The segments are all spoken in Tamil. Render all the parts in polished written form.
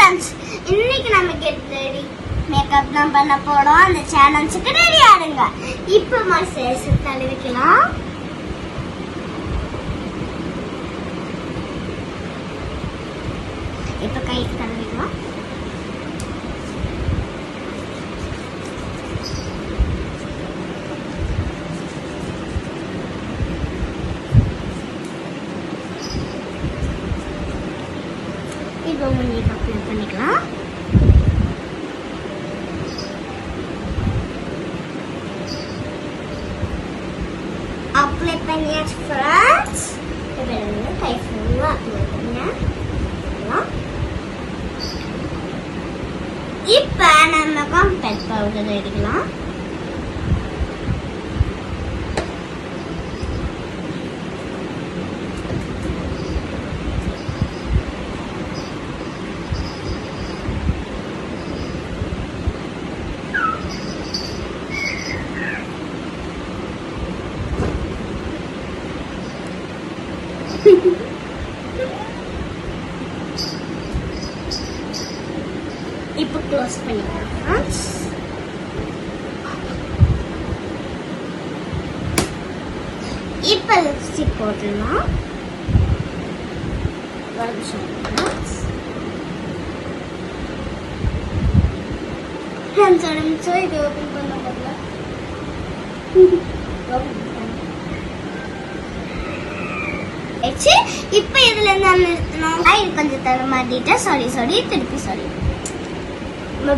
ஃப்ரெண்ட்ஸ், இன்னைக்கு நம்ம கெட் ரெடி மேக்கப் தான் பண்ண போறோம். அந்த சேலஞ்சுக்கு ரெடி ஆடுங்க. இப்போ மசாஜ் தடவிக்கலாம். இப்போ கைக்கு தடவிக்கலாம். இப்போ முன்னைக்கு அப்ளை பண்ணிக்கலாம். அப்ளை பண்ணியாச்சு ஃப்ரெண்ட்ஸ். இப்போ கை ஃபுல்லாக அப்ளை பண்ணேன். இப்போ நம்ம காம்பேக்ட் பவுடர் எடுக்கலாம். இப்போ க்ளோஸ் பண்ணிக்கலாம் ஃப்ரெண்ட்ஸ். இப்போ லிப்ஸ்டிக் போட்டுடலாம். ஒரு நிமிஷம் இது ஓப்பன் பண்ண போகல. இப்போ இதுல இருந்து நிறுத்தணும். இது கொஞ்சம் தர மாட்டிட்டா சாரி திருப்பி சாரி.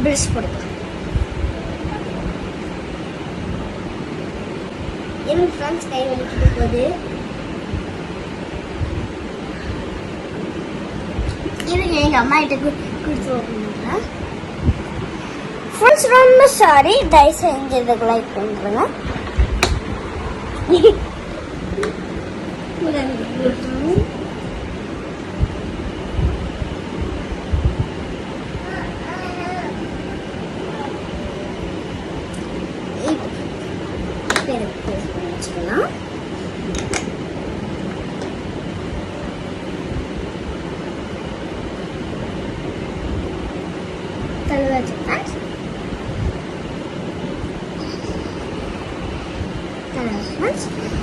பிரஷ் போடுக்கலாம். எனக்கு ஃப்ரெண்ட்ஸ் கை வலிக்கிட்டு போகுது. இருங்க எங்க அம்மா கிட்ட கொடுத்து ஓப்பன் ஃப்ரெண்ட்ஸ். ரொம்ப சாரி, தயவு செஞ்சு இதுக்கு லைக் பண்ணுறேங்க. வச்சுக்கலாம்.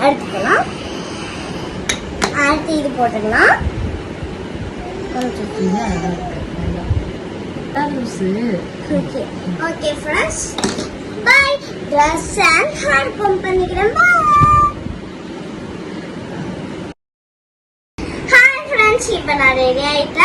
எடுத்துக்கலாம். அடுத்து இது போட்டுக்கலாம். Okay friends, bye. Dress and hair company பண்ணிக்கிறேன். ஹாய் ஃப்ரெண்ட்ஸ், இப்போ நான் ரெடி ஆயிட்டேன்.